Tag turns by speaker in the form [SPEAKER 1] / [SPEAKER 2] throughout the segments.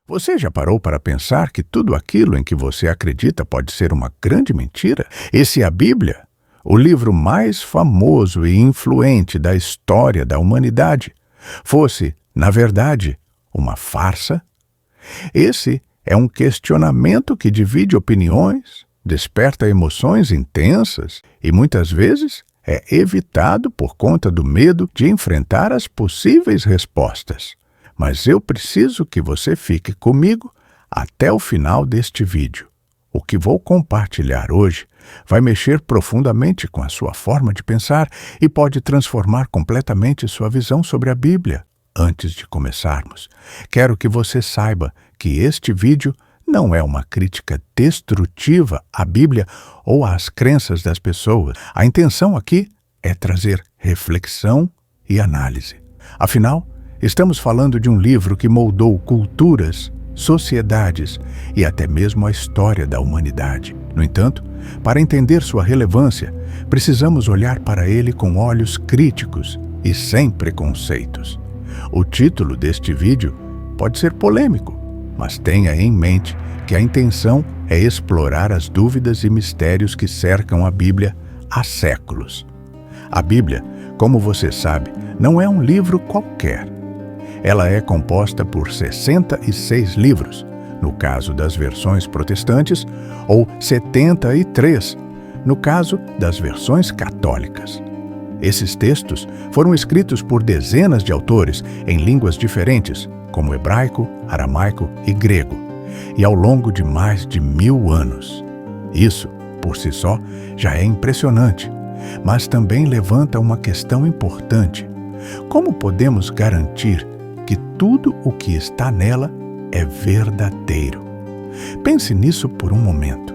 [SPEAKER 1] Você já parou para pensar que tudo aquilo em que você acredita pode ser uma grande mentira? E se a Bíblia, o livro mais famoso e influente da história da humanidade, fosse, na verdade, uma farsa? Esse é um questionamento que divide opiniões, desperta emoções intensas e muitas vezes é evitado por conta do medo de enfrentar as possíveis respostas. Mas eu preciso que você fique comigo até o final deste vídeo. O que vou compartilhar hoje vai mexer profundamente com a sua forma de pensar e pode transformar completamente sua visão sobre a Bíblia. Antes de começarmos, quero que você saiba que este vídeo não é uma crítica destrutiva à Bíblia ou às crenças das pessoas. A intenção aqui é trazer reflexão e análise. Afinal, estamos falando de um livro que moldou culturas, sociedades e até mesmo a história da humanidade. No entanto, para entender sua relevância, precisamos olhar para ele com olhos críticos e sem preconceitos. O título deste vídeo pode ser polêmico, mas tenha em mente que a intenção é explorar as dúvidas e mistérios que cercam a Bíblia há séculos. A Bíblia, como você sabe, não é um livro qualquer. Ela é composta por 66 livros, no caso das versões protestantes, ou 73, no caso das versões católicas. Esses textos foram escritos por dezenas de autores em línguas diferentes, como hebraico, aramaico e grego, e ao longo de mais de 1000 anos. Isso, por si só, já é impressionante, mas também levanta uma questão importante. Como podemos garantir que tudo o que está nela é verdadeiro? Pense nisso por um momento.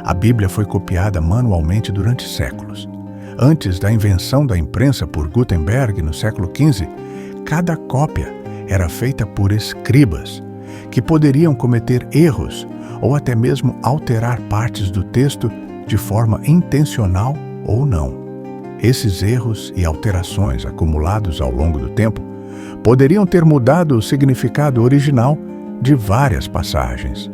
[SPEAKER 1] A Bíblia foi copiada manualmente durante séculos. Antes da invenção da imprensa por Gutenberg no século XV, cada cópia era feita por escribas, que poderiam cometer erros ou até mesmo alterar partes do texto de forma intencional ou não. Esses erros e alterações acumulados ao longo do tempo poderiam ter mudado o significado original de várias passagens.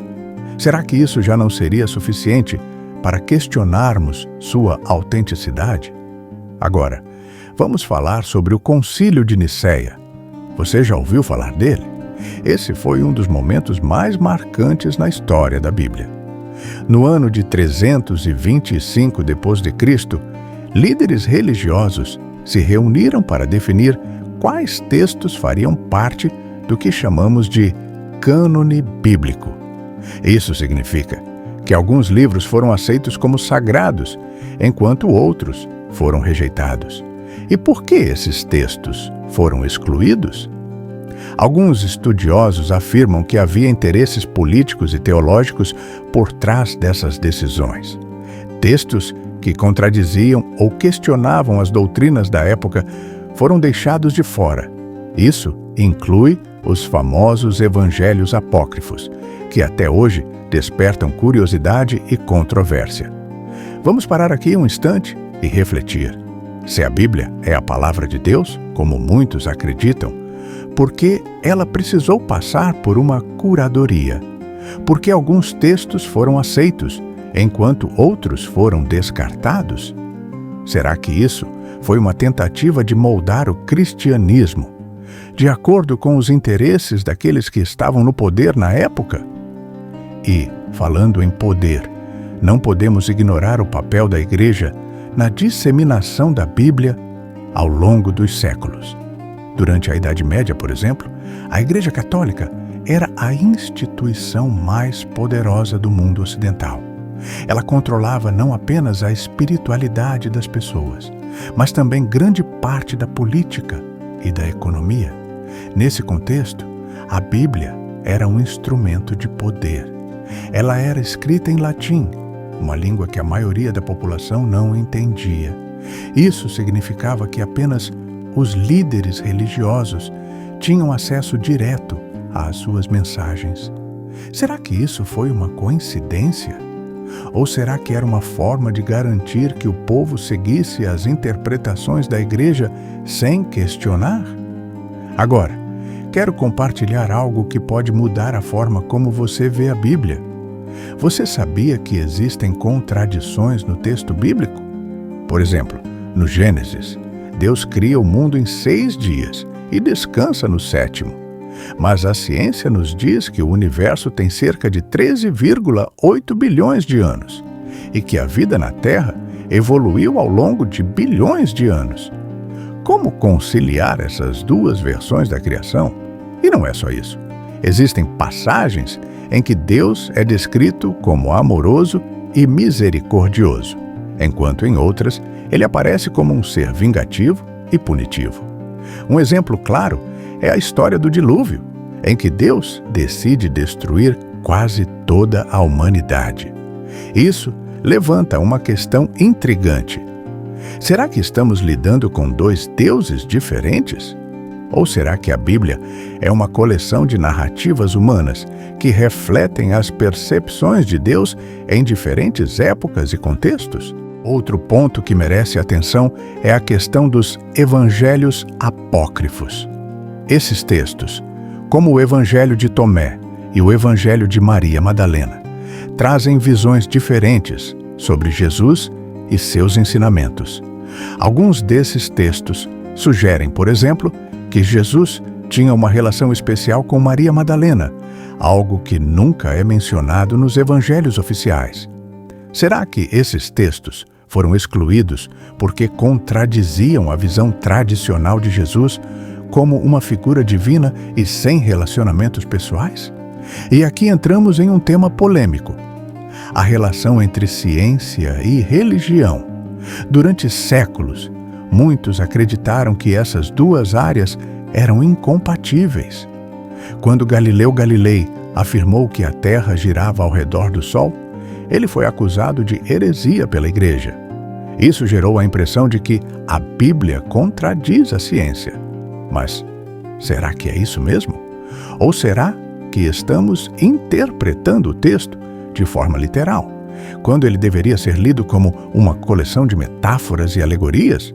[SPEAKER 1] Será que isso já não seria suficiente para questionarmos sua autenticidade? Agora, vamos falar sobre o Concílio de Nicéia. Você já ouviu falar dele? Esse foi um dos momentos mais marcantes na história da Bíblia. No ano de 325 d.C., líderes religiosos se reuniram para definir quais textos fariam parte do que chamamos de cânone bíblico. Isso significa que alguns livros foram aceitos como sagrados, enquanto outros foram rejeitados. E por que esses textos foram excluídos? Alguns estudiosos afirmam que havia interesses políticos e teológicos por trás dessas decisões. Textos que contradiziam ou questionavam as doutrinas da época foram deixados de fora. Isso inclui os famosos evangelhos apócrifos, que até hoje despertam curiosidade e controvérsia. Vamos parar aqui um instante e refletir. Se a Bíblia é a palavra de Deus, como muitos acreditam, por que ela precisou passar por uma curadoria? Por que alguns textos foram aceitos, enquanto outros foram descartados? Será que isso foi uma tentativa de moldar o cristianismo, de acordo com os interesses daqueles que estavam no poder na época? E, falando em poder, não podemos ignorar o papel da Igreja na disseminação da Bíblia ao longo dos séculos. Durante a Idade Média, por exemplo, a Igreja Católica era a instituição mais poderosa do mundo ocidental. Ela controlava não apenas a espiritualidade das pessoas, mas também grande parte da política e da economia. Nesse contexto, a Bíblia era um instrumento de poder. Ela era escrita em latim, uma língua que a maioria da população não entendia. Isso significava que apenas os líderes religiosos tinham acesso direto às suas mensagens. Será que isso foi uma coincidência? Ou será que era uma forma de garantir que o povo seguisse as interpretações da Igreja sem questionar? Agora, quero compartilhar algo que pode mudar a forma como você vê a Bíblia. Você sabia que existem contradições no texto bíblico? Por exemplo, no Gênesis, Deus cria o mundo em 6 dias e descansa no 7º. Mas a ciência nos diz que o universo tem cerca de 13,8 bilhões de anos e que a vida na Terra evoluiu ao longo de bilhões de anos. Como conciliar essas duas versões da criação? E não é só isso. Existem passagens em que Deus é descrito como amoroso e misericordioso, enquanto em outras ele aparece como um ser vingativo e punitivo. Um exemplo claro é a história do dilúvio, em que Deus decide destruir quase toda a humanidade. Isso levanta uma questão intrigante. Será que estamos lidando com 2 deuses diferentes? Ou será que a Bíblia é uma coleção de narrativas humanas que refletem as percepções de Deus em diferentes épocas e contextos? Outro ponto que merece atenção é a questão dos evangelhos apócrifos. Esses textos, como o Evangelho de Tomé e o Evangelho de Maria Madalena, trazem visões diferentes sobre Jesus e seus ensinamentos. Alguns desses textos sugerem, por exemplo, que Jesus tinha uma relação especial com Maria Madalena, algo que nunca é mencionado nos evangelhos oficiais. Será que esses textos foram excluídos porque contradiziam a visão tradicional de Jesus como uma figura divina e sem relacionamentos pessoais? E aqui entramos em um tema polêmico: a relação entre ciência e religião. Durante séculos, muitos acreditaram que essas duas áreas eram incompatíveis. Quando Galileu Galilei afirmou que a Terra girava ao redor do Sol, ele foi acusado de heresia pela Igreja. Isso gerou a impressão de que a Bíblia contradiz a ciência. Mas será que é isso mesmo? Ou será que estamos interpretando o texto de forma literal, quando ele deveria ser lido como uma coleção de metáforas e alegorias?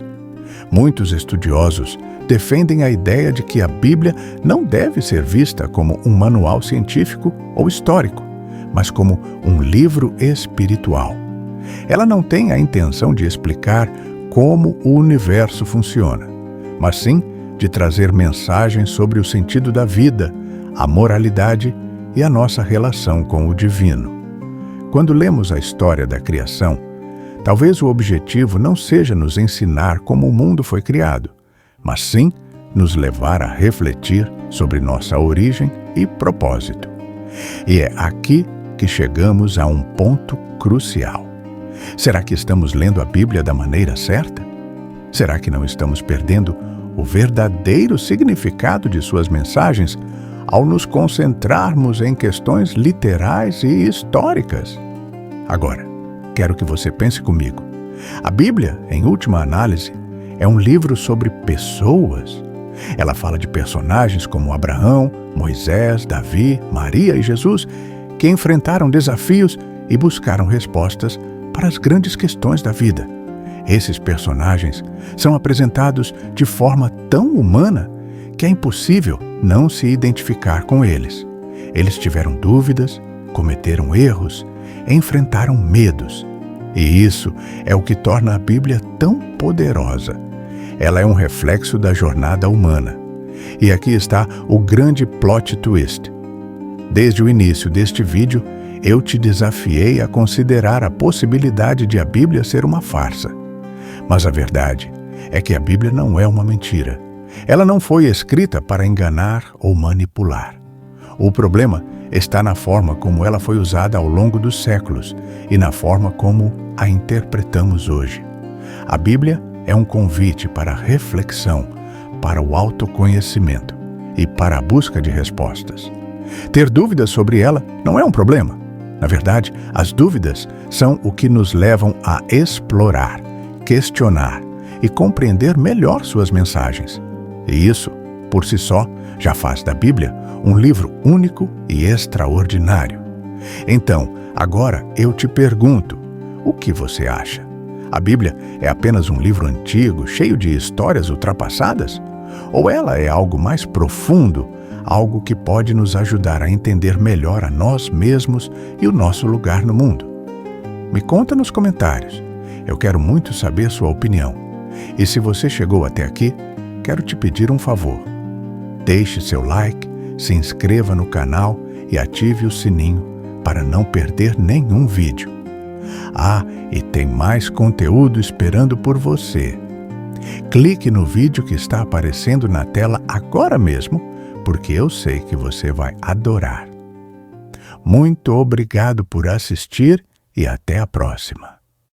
[SPEAKER 1] Muitos estudiosos defendem a ideia de que a Bíblia não deve ser vista como um manual científico ou histórico, mas como um livro espiritual. Ela não tem a intenção de explicar como o universo funciona, mas sim de trazer mensagens sobre o sentido da vida, a moralidade e a nossa relação com o divino. Quando lemos a história da criação, talvez o objetivo não seja nos ensinar como o mundo foi criado, mas sim nos levar a refletir sobre nossa origem e propósito. E é aqui que chegamos a um ponto crucial. Será que estamos lendo a Bíblia da maneira certa? Será que não estamos perdendo o verdadeiro significado de suas mensagens ao nos concentrarmos em questões literais e históricas? Agora, quero que você pense comigo. A Bíblia, em última análise, é um livro sobre pessoas. Ela fala de personagens como Abraão, Moisés, Davi, Maria e Jesus, que enfrentaram desafios e buscaram respostas para as grandes questões da vida. Esses personagens são apresentados de forma tão humana que é impossível não se identificar com eles. Eles tiveram dúvidas, cometeram erros, enfrentaram medos. E isso é o que torna a Bíblia tão poderosa. Ela é um reflexo da jornada humana. E aqui está o grande plot twist. Desde o início deste vídeo, eu te desafiei a considerar a possibilidade de a Bíblia ser uma farsa. Mas a verdade é que a Bíblia não é uma mentira. Ela não foi escrita para enganar ou manipular. O problema está na forma como ela foi usada ao longo dos séculos e na forma como a interpretamos hoje. A Bíblia é um convite para a reflexão, para o autoconhecimento e para a busca de respostas. Ter dúvidas sobre ela não é um problema. Na verdade, as dúvidas são o que nos levam a explorar, questionar e compreender melhor suas mensagens. E isso, por si só, já faz da Bíblia um livro único e extraordinário. Então, agora eu te pergunto, o que você acha? A Bíblia é apenas um livro antigo, cheio de histórias ultrapassadas? Ou ela é algo mais profundo, algo que pode nos ajudar a entender melhor a nós mesmos e o nosso lugar no mundo? Me conta nos comentários. Eu quero muito saber sua opinião. E se você chegou até aqui, quero te pedir um favor. Deixe seu like, se inscreva no canal e ative o sininho para não perder nenhum vídeo. E tem mais conteúdo esperando por você. Clique no vídeo que está aparecendo na tela agora mesmo, porque eu sei que você vai adorar. Muito obrigado por assistir e até a próxima.